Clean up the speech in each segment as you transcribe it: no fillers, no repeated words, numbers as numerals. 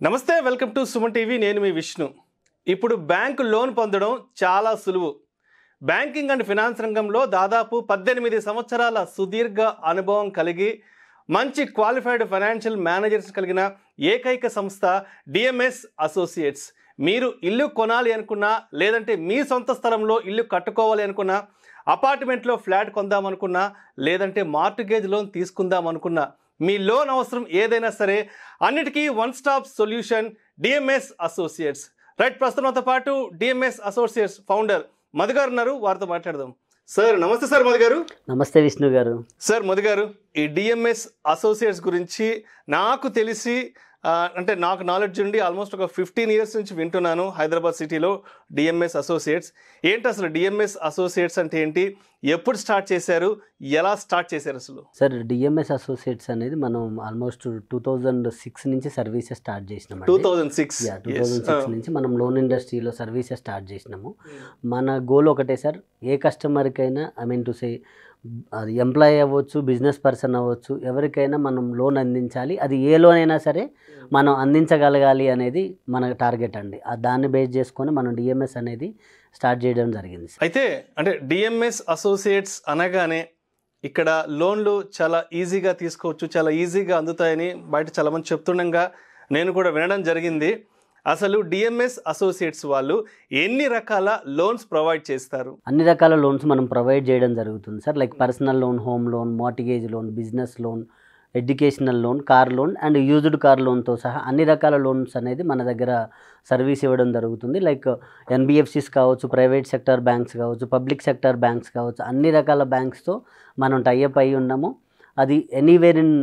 నమస్తే welcome to Suman TV నేను మీ విష్ణు. ఇప్పుడు బ్యాంకు లోన్ పొందడం చాలా సులువు. బ్యాంకింగ్ అండ్ ఫినాన్స్ రంగంలో దాదాపు 18 సంవత్సరాల సుదీర్ఘ అనుభవం కలిగి మంచి క్వాలిఫైడ్ ఫైనాన్షియల్ మేనేజర్స్ కలిగిన ఏకైక సంస్థ డిఎంఎస్ అసోసియేట్స్. మీరు ఇల్లు కొనాలి అనుకున్నా, లేదంటే మీ సొంత స్థలంలో ఇల్లు కట్టుకోవాలి అనుకున్నా, అపార్ట్మెంట్లో ఫ్లాట్ కొందామనుకున్నా, లేదంటే మార్ట్గేజ్ లోన్ తీసుకుందాం అనుకున్నా, మీ లోన్ అవసరం ఏదైనా సరే అన్నిటికీ one stop solution DMS associates. Right, ప్రస్తుతంతో పాటు డిఎంఎస్ అసోసియేట్స్ ఫౌండర్ మధు గారు ఉన్నారు, వారితో మాట్లాడదాం. సార్ నమస్తే. సార్ మధు గారు. నమస్తే విష్ణు గారు. సార్ మధు గారు, ఈ డిఎంఎస్ అసోసియేట్స్ గురించి నాకు తెలిసి అంటే నాకు నాలెడ్జ్ ఉండి ఆల్మోస్ట్ ఒక 15 years నుంచి వింటున్నాను హైదరాబాద్ సిటీలో డిఎంఎస్ అసోసియేట్స్. ఏంటి అసలు డిఎంఎస్ అసోసియేట్స్ అంటే ఏంటి, ఎప్పుడు స్టార్ట్ చేశారు, ఎలా స్టార్ట్ చేశారు అసలు? సార్ డిఎంఎస్ అసోసియేట్స్ అనేది మనం ఆల్మోస్ట్ 2006 నుంచి సర్వీసెస్ స్టార్ట్ చేసినాము. 2006 నుంచి మనం లోన్ ఇండస్ట్రీలో సర్వీసెస్ స్టార్ట్ చేసినాము. మన గోల్ ఒకటే సార్, ఏ కస్టమర్కైనా అది ఎంప్లాయీ అవ్వచ్చు, బిజినెస్ పర్సన్ అవ్వచ్చు, ఎవరికైనా మనం లోన్ అందించాలి. అది ఏ లోన్ అయినా సరే మనం అందించగలగాలి అనేది మన టార్గెట్ అండి. దాన్ని బేస్ చేసుకొని మనం డిఎంఎస్ అనేది స్టార్ట్ చేయడం జరిగింది. అయితే అంటే డిఎంఎస్ అసోసియేట్స్ అనగానే ఇక్కడ లోన్లు చాలా ఈజీగా తీసుకోవచ్చు, చాలా ఈజీగా అందుతాయని బయట చాలామంది చెప్తుండగా నేను కూడా వినడం జరిగింది. అసలు డిఎంఎస్ అసోసియేట్స్ వాళ్ళు ఎన్ని రకాల లోన్స్ ప్రొవైడ్ చేస్తారు? అన్ని రకాల లోన్స్ మనం ప్రొవైడ్ చేయడం జరుగుతుంది sir. Like personal loan, home loan, mortgage loan, business loan, educational loan, car loan and used car లోన్తో సహా అన్ని రకాల లోన్స్ అనేది మన దగ్గర సర్వీస్ ఇవ్వడం జరుగుతుంది. లైక్ ఎన్బిఎఫ్సిస్ కావచ్చు, ప్రైవేట్ సెక్టర్ బ్యాంక్స్ కావచ్చు, పబ్లిక్ సెక్టర్ బ్యాంక్స్ కావచ్చు, అన్ని రకాల బ్యాంక్స్తో మనం టైఅప్ అయి ఉన్నాము. అది ఎనీవేర్ ఇన్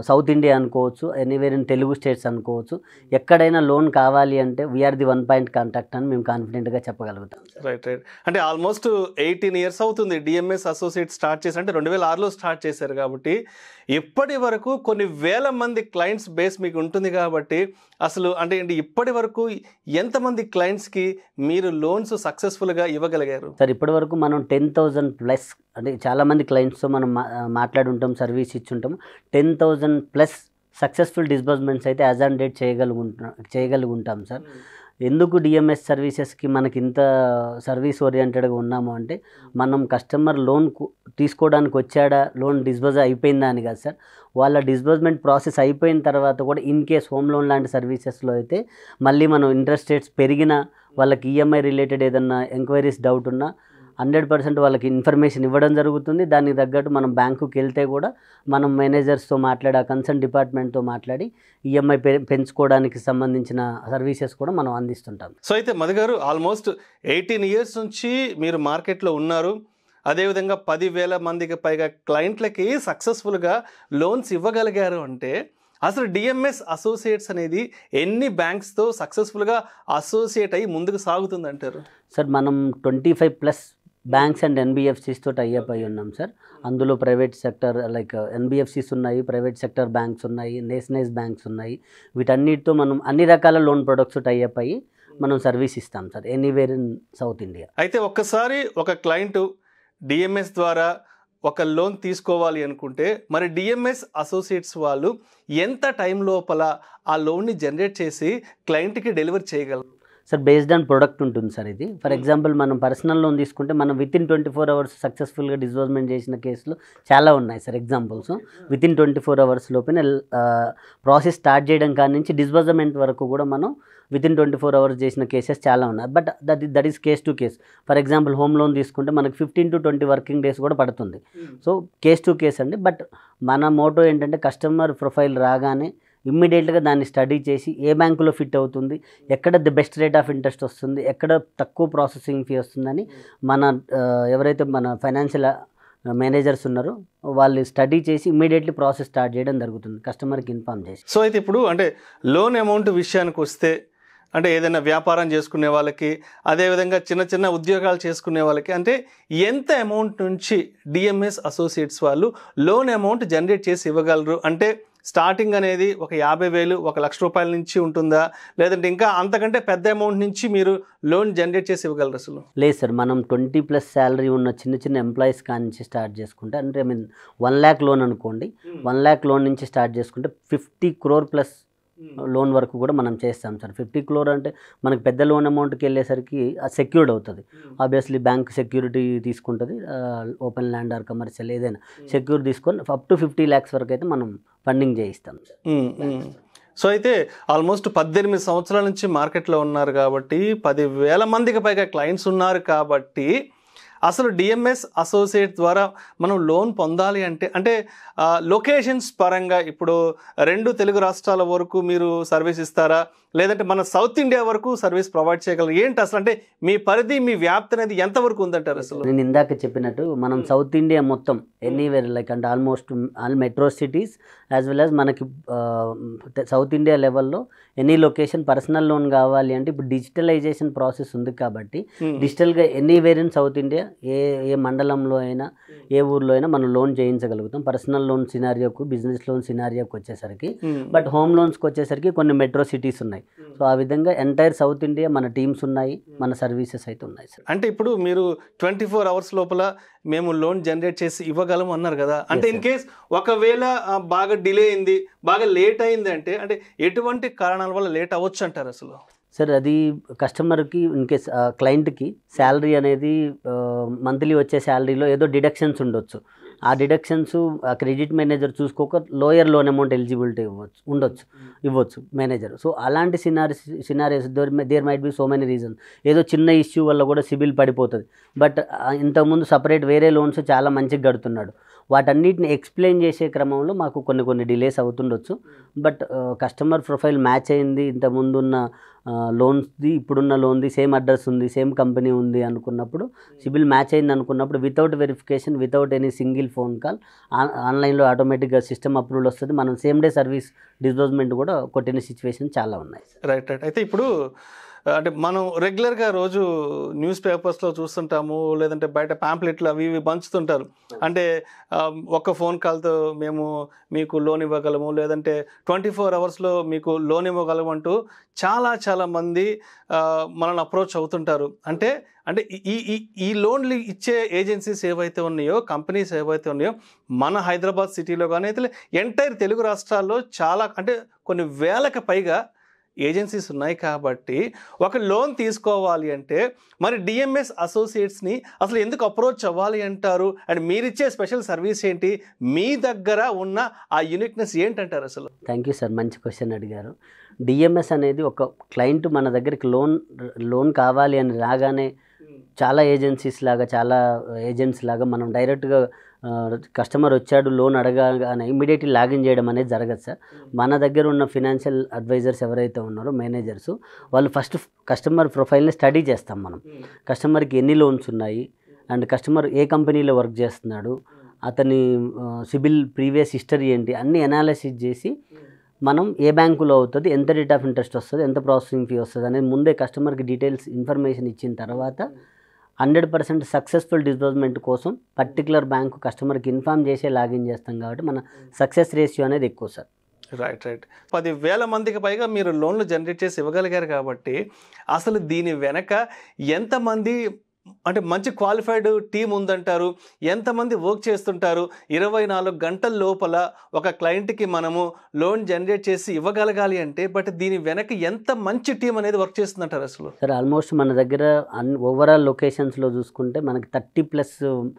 సౌత్ ఇండియా అనుకోవచ్చు, ఎనీవేర్ ఇన్ తెలుగు స్టేట్స్ అనుకోవచ్చు. ఎక్కడైనా లోన్ కావాలి అంటే we're the one point contact అని మేము కాన్ఫిడెంట్గా చెప్పగలుగుతాం. రైట్. అంటే ఆల్మోస్ట్ 18 years అవుతుంది డిఎంఎస్ అసోసియేట్ స్టార్ట్ చేసి. అంటే 2006లో స్టార్ట్ చేశారు కాబట్టి ఇప్పటి వరకు కొన్ని వేల మంది క్లయింట్స్ బేస్ మీకు ఉంటుంది కాబట్టి అసలు అంటే ఇప్పటి వరకు ఎంతమంది క్లయింట్స్కి మీరు లోన్స్ సక్సెస్ఫుల్గా ఇవ్వగలిగారు? సార్ ఇప్పటి వరకు మనం 10,000+ అంటే చాలామంది క్లయింట్స్తో మనం మాట్లాడి ఉంటాం, సర్వీస్ ఇచ్చుంటాం. 10,000+ సక్సెస్ఫుల్ డిస్బర్స్మెంట్స్ అయితే యాజ్ ఆన్ డేట్ చేయగలుగుంటాం సార్. ఎందుకు డిఎంఎస్ సర్వీసెస్కి మనకి ఇంత సర్వీస్ ఓరియంటెడ్గా ఉన్నాము అంటే, మనం కస్టమర్ లోన్ తీసుకోవడానికి వచ్చాడా, లోన్ డిస్బర్స్ అయిపోయిందా అని కాదు సార్. వాళ్ళ డిస్బర్స్మెంట్ ప్రాసెస్ అయిపోయిన తర్వాత కూడా ఇన్ కేస్ హోమ్ లోన్ లాంటి సర్వీసెస్లో అయితే మళ్ళీ మనం ఇంట్రెస్ట్ రేట్స్ పెరిగినా, వాళ్ళకి ఈఎంఐ రిలేటెడ్ ఏదన్నా ఎంక్వైరీస్ డౌట్ ఉన్నా 100% వాళ్ళకి ఇన్ఫర్మేషన్ ఇవ్వడం జరుగుతుంది. దానికి తగ్గట్టు మనం బ్యాంకుకి వెళ్తే కూడా మనం మేనేజర్స్తో మాట్లాడి, ఆ కన్సర్న్ డిపార్ట్మెంట్తో మాట్లాడి ఈఎంఐ పెంచుకోవడానికి సంబంధించిన సర్వీసెస్ కూడా మనం అందిస్తుంటాం. సో అయితే మధు గారు, ఆల్మోస్ట్ 18 years నుంచి మీరు మార్కెట్లో ఉన్నారు. అదేవిధంగా 10,000 మందికి పైగా క్లయింట్లకి సక్సెస్ఫుల్గా లోన్స్ ఇవ్వగలిగారు అంటే అసలు డిఎంఎస్ అసోసియేట్స్ అనేది ఎన్ని బ్యాంక్స్తో సక్సెస్ఫుల్గా అసోసియేట్ అయ్యి ముందుకు సాగుతుందంటారు? సార్ మనం 25+ బ్యాంక్స్ అండ్ ఎన్బిఎఫ్సిస్తో టైఅప్ అయి ఉన్నాం సార్. అందులో ప్రైవేట్ సెక్టర్ లైక్ ఎన్బిఎఫ్సిస్ ఉన్నాయి, ప్రైవేట్ సెక్టర్ బ్యాంక్స్ ఉన్నాయి, నేషనలైజ్ బ్యాంక్స్ ఉన్నాయి. వీటన్నిటితో మనం అన్ని రకాల లోన్ ప్రొడక్ట్స్ టైఅప్ అయ్యి మనం సర్వీస్ ఇస్తాం sir, anywhere in south India. అయితే ఒక్కసారి ఒక క్లయింట్ డిఎంఎస్ ద్వారా ఒక లోన్ తీసుకోవాలి అనుకుంటే మరి డిఎంఎస్ అసోసియేట్స్ వాళ్ళు ఎంత టైం లోపల ఆ లోన్ని జనరేట్ చేసి క్లయింట్కి డెలివర్ చేయగలరు? సార్ బేస్డ్ ఆన్ ప్రొడక్ట్ ఉంటుంది సార్ ఇది. ఫర్ ఎగ్జాంపుల్ మనం పర్సనల్ లోన్ తీసుకుంటే మనం వితిన్ 24 hours సక్సెస్ఫుల్గా డిస్బర్స్మెంట్ చేసిన కేసులు చాలా ఉన్నాయి సార్. ఎగ్జాంపుల్స్ వితిన్ 24 hours లోపల ప్రాసెస్ స్టార్ట్ చేయడం కాడి నుంచి డిస్బర్స్మెంట్ వరకు కూడా మనం వితిన్ 24 hours చేసిన కేసెస్ చాలా ఉన్నాయి. But that is case to case. For example home loan తీసుకుంటే మనకు 15 to 20 working days కూడా పడుతుంది. సో కేస్ టు కేస్ అండి. బట్ మన మోటో ఏంటంటే కస్టమర్ ప్రొఫైల్ రాగానే ఇమ్మీడియట్గా దాన్ని స్టడీ చేసి ఏ బ్యాంకులో ఫిట్ అవుతుంది, ఎక్కడ the best rate of interest వస్తుంది, ఎక్కడ తక్కువ ప్రాసెసింగ్ ఫీ వస్తుందని మన ఎవరైతే మన ఫైనాన్షియల్ మేనేజర్స్ ఉన్నారో వాళ్ళు స్టడీ చేసి ఇమ్మీడియట్లీ ప్రాసెస్ స్టార్ట్ చేయడం జరుగుతుంది, కస్టమర్కి ఇన్ఫార్మ్ చేసి. సో అయితే ఇప్పుడు అంటే లోన్ అమౌంట్ విషయానికి వస్తే, అంటే ఏదైనా వ్యాపారం చేసుకునే వాళ్ళకి, అదేవిధంగా చిన్న చిన్న ఉద్యోగాలు చేసుకునే వాళ్ళకి అంటే ఎంత అమౌంట్ నుంచి డిఎంఎస్ అసోసియేట్స్ వాళ్ళు లోన్ అమౌంట్ జనరేట్ చేసి ఇవ్వగలరు? అంటే స్టార్టింగ్ అనేది ఒక 50,000, 1,00,000 రూపాయల నుంచి ఉంటుందా, లేదంటే ఇంకా అంతకంటే పెద్ద అమౌంట్ నుంచి మీరు లోన్ జనరేట్ చేసి ఇవ్వగలరు? అసలు లేదు సార్, మనం 20+ శాలరీ ఉన్న చిన్న ఎంప్లాయీస్ కానించి స్టార్ట్ చేసుకుంటే, అంటే 1 lakh లోన్ అనుకోండి, 1 lakh లోన్ నుంచి స్టార్ట్ చేసుకుంటే 50 crore+ లోన్ వరకు కూడా మనం చేస్తాం సార్. 50 crore అంటే మనకు పెద్ద లోన్ అమౌంట్కి వెళ్ళేసరికి అది సెక్యూర్డ్ అవుతుంది. ఆబ్వియస్లీ బ్యాంక్ సెక్యూరిటీ తీసుకుంటుంది, ఓపెన్ ల్యాండ్ ఆర్ కమర్షియల్ ఏదైనా సెక్యూర్ తీసుకొని అప్ టు 50 lakhs వరకు అయితే మనం ఫండింగ్ చేయిస్తాం సార్. సో అయితే ఆల్మోస్ట్ 18 సంవత్సరాల నుంచి మార్కెట్లో ఉన్నారు కాబట్టి 10,000 మందికి పైగా క్లయింట్స్ ఉన్నారు కాబట్టి అసలు డిఎంఎస్ అసోసియేట్ ద్వారా మనం లోన్ పొందాలి అంటే లొకేషన్స్ పరంగా ఇప్పుడు 2 తెలుగు రాష్ట్రాల వరకు మీరు సర్వీస్ ఇస్తారా, లేదంటే మన సౌత్ ఇండియా వరకు సర్వీస్ ప్రొవైడ్ చేయగలరు? ఏంటి అసలు అంటే మీ పరిధి, మీ వ్యాప్తి అనేది ఎంతవరకు ఉందంటారు అసలు? నేను ఇందాక చెప్పినట్టు మనం సౌత్ ఇండియా మొత్తం ఎనీవేర్ లైక్ అంటే almost all metro cities as well as మనకి సౌత్ ఇండియా లెవెల్లో ఎనీ లొకేషన్ పర్సనల్ లోన్ కావాలి అంటే ఇప్పుడు డిజిటలైజేషన్ ప్రాసెస్ ఉంది కాబట్టి డిజిటల్గా ఎనీవేర్ ఇన్ సౌత్ ఇండియా ఏ మండలంలో అయినా ఏ ఊర్లో అయినా మనం లోన్ చేయించగలుగుతాం. పర్సనల్ లోన్ సినారియోకు, బిజినెస్ లోన్ సినారియోకి వచ్చేసరికి, బట్ హోమ్ లోన్స్కి వచ్చేసరికి కొన్ని మెట్రో సిటీస్ ఉన్నాయి. సో ఆ విధంగా ఎంటైర్ సౌత్ ఇండియా మన టీమ్స్ ఉన్నాయి, మన సర్వీసెస్ అయితే ఉన్నాయి సార్. అంటే ఇప్పుడు మీరు 24 hours లోపల మేము లోన్ జనరేట్ చేసి ఇవ్వగలము అన్నారు కదా, అంటే ఇన్ కేస్ ఒకవేళ బాగా డిలే అయింది, బాగా లేట్ అయింది అంటే ఎటువంటి కారణాల వల్ల లేట్ అవ్వచ్చు అంటారు అసలు? సార్ అది కస్టమర్కి ఇన్కేస్ క్లయింట్కి శాలరీ అనేది మంత్లీ వచ్చే శాలరీలో ఏదో డిడక్షన్స్ ఉండొచ్చు. ఆ డిడక్షన్స్ ఆ క్రెడిట్ మేనేజర్ చూసుకోక లోయర్ లోన్ అమౌంట్ ఎలిజిబిలిటీ ఇవ్వచ్చు మేనేజర్. సో అలాంటి scenarios there might be so many reasons. ఏదో చిన్న ఇష్యూ వల్ల కూడా సిబిల్ పడిపోతుంది, బట్ ఇంతకుముందు సపరేట్ వేరే లోన్స్ చాలా మంచిగా కడుతున్నాడు. వాటన్నిటిని ఎక్స్ప్లెయిన్ చేసే క్రమంలో మాకు కొన్ని డిలేస్ అవుతుండొచ్చు. బట్ కస్టమర్ ప్రొఫైల్ మ్యాచ్ అయింది, ఇంతకుముందు ఉన్న లోన్స్ది ఇప్పుడున్న లోన్ది సేమ్ అడ్రస్ ఉంది, సేమ్ కంపెనీ ఉంది అనుకున్నప్పుడు, సిబిల్ మ్యాచ్ అయింది అనుకున్నప్పుడు without verification, without any single phone call ఆన్లైన్లో ఆటోమేటిక్గా సిస్టమ్ అప్రూవల్ వస్తుంది. మనం సేమ్ డే సర్వీస్ డిస్బర్స్మెంట్ కూడా కొట్టిన సిచ్యువేషన్ చాలా ఉన్నాయి. రైట్. అయితే ఇప్పుడు అంటే మనం రెగ్యులర్గా రోజు న్యూస్ పేపర్స్లో చూస్తుంటాము, లేదంటే బయట ప్యాంప్లెట్లు అవి ఇవి పంచుతుంటారు. అంటే ఒక్క ఫోన్ కాల్తో మేము మీకు లోన్ ఇవ్వగలము, లేదంటే 24 hours మీకు లోన్ ఇవ్వగలము అంటూ చాలా మంది మనల్ని అప్రోచ్ అవుతుంటారు. అంటే ఈ లోన్లు ఇచ్చే ఏజెన్సీస్ ఏవైతే ఉన్నాయో, కంపెనీస్ ఏవైతే ఉన్నాయో మన హైదరాబాద్ సిటీలో కానీ అయితే ఎంటైర్ తెలుగు రాష్ట్రాల్లో చాలా అంటే కొన్ని వేలకు పైగా ఏజెన్సీస్ ఉన్నాయి. కాబట్టి ఒక లోన్ తీసుకోవాలి అంటే మరి డిఎంఎస్ అసోసియేట్స్ని అసలు ఎందుకు అప్రోచ్ అవ్వాలి అంటారు? అండ్ మీరిచ్చే స్పెషల్ సర్వీస్ ఏంటి? మీ దగ్గర ఉన్న ఆ యూనిక్నెస్ ఏంటంటారు అసలు? థ్యాంక్ యూ సార్, మంచి క్వశ్చన్ అడిగారు. డిఎంఎస్ అనేది ఒక క్లయింట్ మన దగ్గరికి లోన్ కావాలి అని రాగానే చాలా ఏజెన్సీస్ లాగా మనం డైరెక్ట్గా కస్టమర్ వచ్చాడు లోన్ అడగానే ఇమీడియట్లీ లాగిన్ చేయడం అనేది జరగదు సార్. మన దగ్గర ఉన్న ఫినాన్షియల్ అడ్వైజర్స్ ఎవరైతే ఉన్నారో మేనేజర్స్, వాళ్ళు ఫస్ట్ కస్టమర్ ప్రొఫైల్ని స్టడీ చేస్తాం మనం. కస్టమర్కి ఎన్ని లోన్స్ ఉన్నాయి అండ్ కస్టమర్ ఏ కంపెనీలో వర్క్ చేస్తున్నాడు, అతని సిబిల్ ప్రీవియస్ హిస్టరీ ఏంటి, అన్ని అనాలిసిస్ చేసి మనం ఏ బ్యాంకులో అవుతుంది, ఎంత రేట్ ఆఫ్ ఇంట్రెస్ట్ వస్తుంది, ఎంత ప్రాసెసింగ్ ఫీ వస్తుంది అనేది ముందే కస్టమర్కి డీటెయిల్స్ ఇన్ఫర్మేషన్ ఇచ్చిన తర్వాత 100% సక్సెస్ఫుల్ డిస్బర్స్మెంట్ కోసం పర్టికులర్ బ్యాంకు కస్టమర్కి ఇన్ఫామ్ చేసే లాగిన్ చేస్తాం కాబట్టి మన సక్సెస్ రేషియో అనేది ఎక్కువ సార్. రైట్. 10,000 మందికి పైగా మీరు లోన్లు జనరేట్ చేసి ఇవ్వగలిగారు కాబట్టి అసలు దీని వెనక ఎంతమంది అంటే మంచి క్వాలిఫైడ్ టీం ఉందంటారు? ఎంతమంది వర్క్ చేస్తుంటారు? 24 గంటల లోపల ఒక క్లయింట్కి మనము లోన్ జనరేట్ చేసి ఇవ్వగలగాలి అంటే బట్ దీని వెనక ఎంత మంచి టీం అనేది వర్క్ చేస్తుందంటారు అసలు? సార్ ఆల్మోస్ట్ మన దగ్గర ఓవరాల్ లొకేషన్స్లో చూసుకుంటే మనకి 30+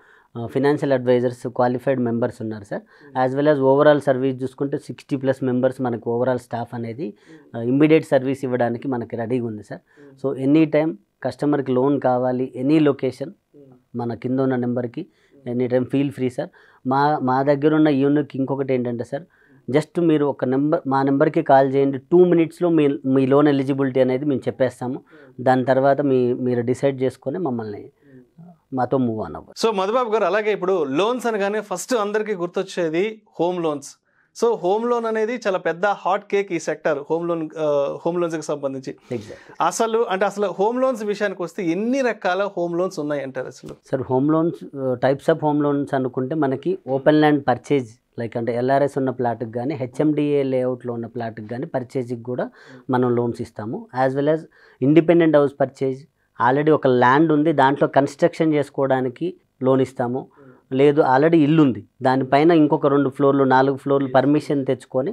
ఫినాన్షియల్ అడ్వైజర్స్ క్వాలిఫైడ్ మెంబర్స్ ఉన్నారు sir. As well as overall service చూసుకుంటే 60+ మెంబర్స్ మనకు ఓవరాల్ స్టాఫ్ అనేది ఇమ్మీడియట్ సర్వీస్ ఇవ్వడానికి మనకి రెడీగా ఉంది సార్. సో ఎనీ టైం కస్టమర్కి లోన్ కావాలి, ఎనీ లొకేషన్ మన కింద ఉన్న నెంబర్కి any time feel free sir. మా దగ్గర ఉన్న యూనిక్ ఇంకొకటి ఏంటంటే సార్, జస్ట్ మీరు ఒక మా నెంబర్కి కాల్ చేయండి, 2 minutes మీ లోన్ ఎలిజిబిలిటీ అనేది మేము చెప్పేస్తాము. దాని తర్వాత మీరు డిసైడ్ చేసుకొని మమ్మల్ని మాతో మూవ్ ఆన్ అవ్వాలి. సో మధుబాబు గారు, అలాగే ఇప్పుడు లోన్స్ అనగానే ఫస్ట్ అందరికీ గుర్తొచ్చేది home loans. So home loan అనేది చాలా పెద్ద హాట్ కేక్ ఈ సెక్టర్, హోమ్ లోన్స్కి సంబంధించి. అసలు హోమ్ లోన్స్ విషయానికి వస్తే ఎన్ని రకాల హోమ్ లోన్స్ ఉన్నాయి అంటారు అసలు? Sir home loans types of home loans అనుకుంటే మనకి ఓపెన్ ల్యాండ్ పర్చేజ్ లైక్ అంటే ఎల్ఆర్ఎస్ ఉన్న ప్లాట్కి కానీ హెచ్ఎండిఏ లేఅవుట్లో ఉన్న ప్లాట్కి కానీ పర్చేజ్కి కూడా మనం లోన్స్ ఇస్తాము. As well as independent house purchase, already ఒక ల్యాండ్ ఉంది దాంట్లో కన్స్ట్రక్షన్ చేసుకోవడానికి లోన్ ఇస్తాము. లేదు ఆల్రెడీ ఇల్లు ఉంది, దానిపైన ఇంకొక 2 ఫ్లోర్లు 4 ఫ్లోర్లు పర్మిషన్ తెచ్చుకొని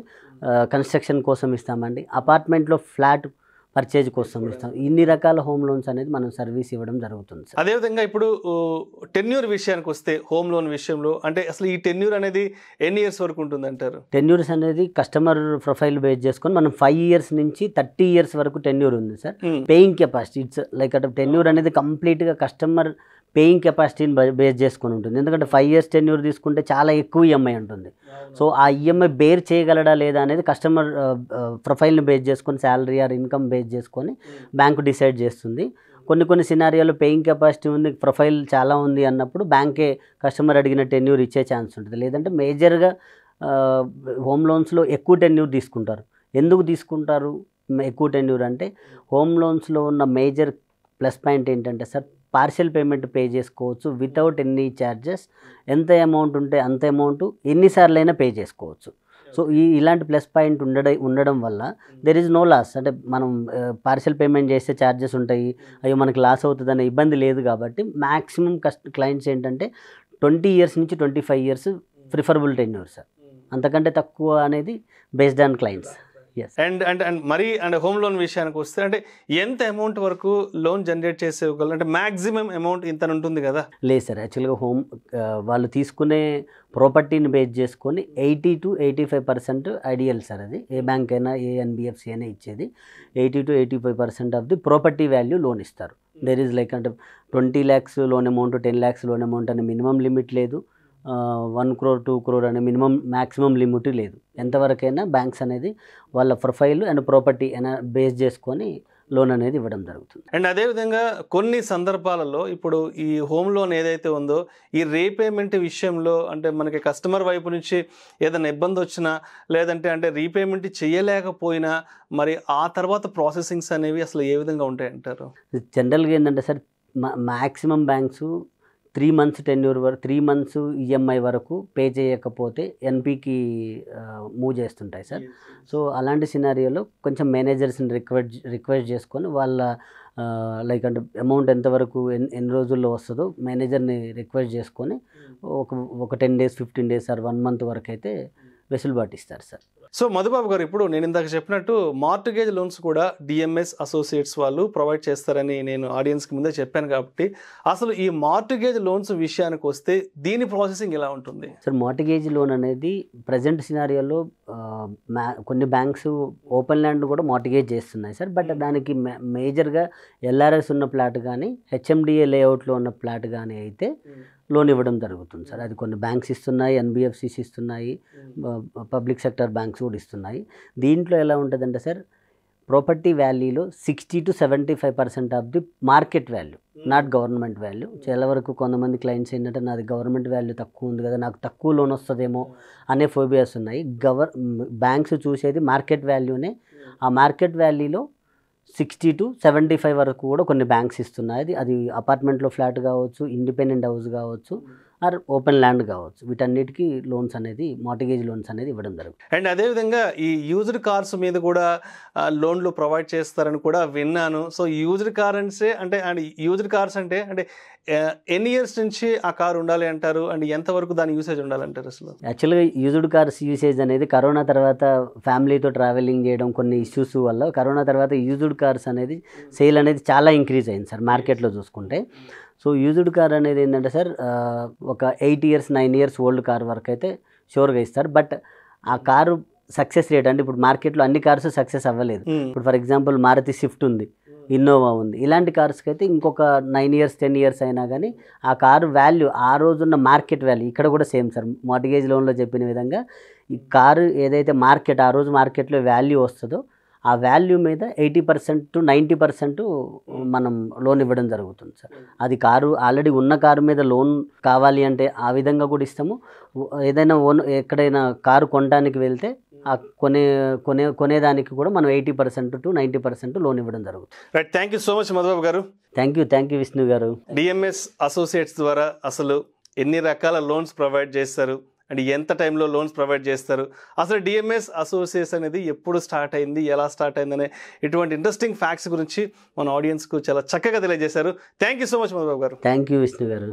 కన్స్ట్రక్షన్ కోసం ఇస్తామండి. అపార్ట్మెంట్లో ఫ్లాట్ పర్చేజ్ కోసం ఇస్తాం. ఇన్ని రకాల హోమ్ లోన్స్ అనేది మనం సర్వీస్ ఇవ్వడం జరుగుతుంది సార్. అదేవిధంగా ఇప్పుడు టెన్యూర్ విషయానికి వస్తే హోమ్ లోన్ విషయంలో అంటే అసలు ఈ టెన్యూర్ అనేది ఎన్ని ఇయర్స్ వరకు ఉంటుంది అంటారు? టెన్యూర్స్ అనేది కస్టమర్ ప్రొఫైల్ బేస్ చేసుకొని మనం 5 ఇయర్స్ నుంచి 30 ఇయర్స్ వరకు టెన్యూర్ ఉంది sir. Paying capacity it's like అంటే టెన్యూర్ అనేది కంప్లీట్గా కస్టమర్ పేయింగ్ కెపాసిటీని బేస్ చేసుకొని ఉంటుంది. ఎందుకంటే 5 ఇయర్స్ టెన్యూర్ తీసుకుంటే చాలా ఎక్కువ ఈఎంఐ ఉంటుంది. సో ఆ ఈఎంఐ బేర్ చేయగలడా లేదా అనేది కస్టమర్ ప్రొఫైల్ని బేస్ చేసుకొని, శాలరీ ఆర్ ఇన్కమ్ బేస్ చేసుకొని బ్యాంకు డిసైడ్ చేస్తుంది. కొన్ని సినారియాలో పేయింగ్ కెపాసిటీ ఉంది, ప్రొఫైల్ చాలా ఉంది అన్నప్పుడు బ్యాంకే కస్టమర్ అడిగిన టెన్యూర్ ఇచ్చే ఛాన్స్ ఉంటుంది. లేదంటే మేజర్గా హోమ్ లోన్స్లో ఎక్కువ టెన్యూర్ తీసుకుంటారు. ఎందుకు తీసుకుంటారు ఎక్కువ టెన్యూర్ అంటే, హోమ్ లోన్స్లో ఉన్న మేజర్ ప్లస్ పాయింట్ ఏంటంటే సార్, పార్షియల్ పేమెంట్ పే చేసుకోవచ్చు వితౌట్ ఎనీ ఛార్జెస్. ఎంత అమౌంట్ ఉంటే అంత అమౌంట్ ఎన్నిసార్లు అయినా పే చేసుకోవచ్చు. సో ఇలాంటి ప్లస్ పాయింట్ ఉండడం వల్ల దెర్ ఈజ్ నో లాస్. అంటే మనం పార్షియల్ పేమెంట్ చేస్తే ఛార్జెస్ ఉంటాయి, అయ్యో మనకి లాస్ అవుతుందనే ఇబ్బంది లేదు. కాబట్టి మ్యాక్సిమం క్లయింట్స్ ఏంటంటే 20 ఇయర్స్ నుంచి 25 ఇయర్స్ ప్రిఫరబుల్ టెన్యూర్ సార్. అంతకంటే తక్కువ అనేది బేస్డ్ ఆన్ క్లయింట్స్. అండ్ మరి హోమ్ లోన్ విషయానికి వస్తే అంటే ఎంత అమౌంట్ వరకు లోన్ జనరేట్ చేసేయగలరు? అంటే మ్యాక్సిమం అమౌంట్ ఇంత ఉంటుంది కదా? లేదు సార్, యాక్చువల్గా వాళ్ళు తీసుకునే ప్రాపర్టీని బేస్ చేసుకొని 80 to 85% ఐడియల్ సార్. అది ఏ బ్యాంక్ అయినా, ఏ ఎన్బిఎఫ్సి అయినా ఇచ్చేది 80 to 85% of the property value loan ఇస్తారు. దెర్ ఈజ్ లైక్ అంటే 20 lakhs loan amount, 10 lakhs loan amount అనే మినిమం లిమిట్ లేదు, 1 crore 2 crore అనే మ్యాక్సిమం లిమిట్ లేదు. ఎంతవరకైనా బ్యాంక్స్ అనేది వాళ్ళ ప్రొఫైల్ అండ్ ప్రాపర్టీ బేస్ చేసుకొని లోన్ అనేది ఇవ్వడం జరుగుతుంది. అండ్ అదేవిధంగా కొన్ని సందర్భాలలో ఇప్పుడు ఈ హోమ్ లోన్ ఏదైతే ఉందో ఈ రీపేమెంట్ విషయంలో అంటే మనకి కస్టమర్ వైపు నుంచి ఏదైనా ఇబ్బంది వచ్చినా, లేదంటే అంటే రీపేమెంట్ చేయలేకపోయినా మరి ఆ తర్వాత ప్రాసెసింగ్స్ అనేవి అసలు ఏ విధంగా ఉంటాయి అంటారు? జనరల్గా ఏంటంటే sir, maximum banks 3 months tenure వరకు, 3 months ఈఎంఐ వరకు పే చేయకపోతే ఎన్పికి మూవ్ చేస్తుంటాయి సార్. సో అలాంటి సినారియోలో కొంచెం మేనేజర్స్ని రిక్వెస్ట్ చేసుకొని వాళ్ళ లైక్ అంటే అమౌంట్ ఎంతవరకు ఎన్ని రోజుల్లో వస్తుందో మేనేజర్ని రిక్వెస్ట్ చేసుకొని ఒక 10 days 15 days ఆర్ 1 month వరకు అయితే వెసులుబాటు ఇస్తారు సార్. సో మధుబాబు గారు, ఇప్పుడు నేను ఇందాక చెప్పినట్టు మార్ట్గేజ్ లోన్స్ కూడా డిఎంఎస్ అసోసియేట్స్ వాళ్ళు ప్రొవైడ్ చేస్తారని నేను ఆడియన్స్కి ముందే చెప్పాను. కాబట్టి అసలు ఈ మార్ట్గేజ్ లోన్స్ విషయానికి వస్తే దీని ప్రాసెసింగ్ ఎలా ఉంటుంది సార్? మార్ట్గేజ్ లోన్ అనేది ప్రజెంట్ సినారియోలో కొన్ని బ్యాంక్స్ ఓపెన్ ల్యాండ్ కూడా మార్ట్గేజ్ చేస్తున్నాయి సార్. బట్ దానికి మేజర్గా ఎల్ఆర్ఎస్ ఉన్న ప్లాట్ కానీ, హెచ్ఎండిఏ లేఅవుట్లో ఉన్న ప్లాట్ కానీ అయితే లోన్ ఇవ్వడం జరుగుతుంది సార్. అది కొన్ని బ్యాంక్స్ ఇస్తున్నాయి, ఎన్బిఎఫ్సిస్ ఇస్తున్నాయి, పబ్లిక్ సెక్టర్ బ్యాంక్స్ కూడా ఇస్తున్నాయి. దీంట్లో ఎలా ఉంటుందంటే సార్, ప్రాపర్టీ వాల్యూలో 60 to 75% of the market value, not government value. చాలా వరకు కొంతమంది క్లయింట్స్ ఏంటంటే నాది గవర్నమెంట్ వాల్యూ తక్కువ ఉంది కదా, నాకు తక్కువ లోన్ వస్తుందేమో అనే ఫోబియాస్ ఉన్నాయి. బ్యాంక్స్ చూసేది మార్కెట్ వాల్యూనే. ఆ మార్కెట్ వాల్యూలో 60 to 75 వరకు కూడా కొన్ని బ్యాంక్స్ ఇస్తున్నాయి. అది అపార్ట్మెంట్లో ఫ్లాట్ కావచ్చు, ఇండిపెండెంట్ హౌస్ కావచ్చు, ఆర్ ఓపెన్ ల్యాండ్ కావచ్చు. వీటన్నిటికీ లోన్స్ అనేది, మార్ట్గేజ్ లోన్స్ అనేది ఇవ్వడం జరుగుతుంది. అండ్ అదేవిధంగా ఈ యూజ్డ్ కార్స్ మీద కూడా లోన్లు ప్రొవైడ్ చేస్తారని కూడా విన్నాను. సో యూజ్డ్ కార్స్ అంటే ఎన్ని ఇయర్స్ నుంచి ఆ కార్ ఉండాలి అంటారు? అండ్ ఎంతవరకు దాని యూసేజ్ ఉండాలంటారు? అసలు యాక్చువల్గా యూజ్డ్ కార్స్ యూసేజ్ అనేది కరోనా తర్వాత ఫ్యామిలీతో ట్రావెలింగ్ చేయడం కొన్ని ఇష్యూస్ వల్ల కరోనా తర్వాత యూజ్డ్ కార్స్ అనేది సేల్ అనేది చాలా ఇంక్రీజ్ అయింది సార్ మార్కెట్లో చూసుకుంటే. సో యూజ్డ్ కార్ అనేది ఏంటంటే సార్, ఒక 8 years 9 years ఓల్డ్ కార్ వరకు అయితే షూర్గా ఇస్తారు. బట్ ఆ కారు సక్సెస్ రేట్ అంటే ఇప్పుడు మార్కెట్లో అన్ని కార్స్ సక్సెస్ అవ్వలేదు. ఇప్పుడు ఫర్ ఎగ్జాంపుల్ మారుతి స్విఫ్ట్ ఉంది, ఇన్నోవా ఉంది, ఇలాంటి కార్స్కి అయితే ఇంకొక 9 years 10 years అయినా కానీ ఆ కారు వాల్యూ, ఆ రోజున్న మార్కెట్ వాల్యూ, ఇక్కడ కూడా సేమ్ సార్ మార్ట్గేజ్ లోన్లో చెప్పిన విధంగా ఈ కారు ఏదైతే మార్కెట్, ఆ రోజు మార్కెట్లో వాల్యూ వస్తుందో ఆ వాల్యూ మీద 80% to 90% మనం లోన్ ఇవ్వడం జరుగుతుంది సార్. అది కారు ఆల్రెడీ ఉన్న కారు మీద లోన్ కావాలి అంటే ఆ విధంగా కూడా ఇస్తాము. ఏదైనా ఎక్కడైనా కారు కొనడానికి వెళ్తే ఆ కొనేదానికి కూడా మనం 80% to 90% లోన్ ఇవ్వడం జరుగుతుంది. Right, thank you so much Madhubabu గారు. థ్యాంక్ యూ విష్ణు గారు. డిఎంఎస్ అసోసియేట్స్ ద్వారా అసలు ఎన్ని రకాల లోన్స్ ప్రొవైడ్ చేస్తారు అండ్ ఎంత టైంలో లోన్స్ ప్రొవైడ్ చేస్తారు, అసలు డిఎంఎస్ అసోసియేట్స్ అనేది ఎప్పుడు స్టార్ట్ అయింది, ఎలా స్టార్ట్ అయిందనే ఇటువంటి ఇంట్రెస్టింగ్ ఫ్యాక్ట్స్ గురించి మన ఆడియన్స్కు చాలా చక్కగా తెలియజేశారు. Thank you so much Madhubabu గారు. థ్యాంక్ యూ విష్ణు గారు.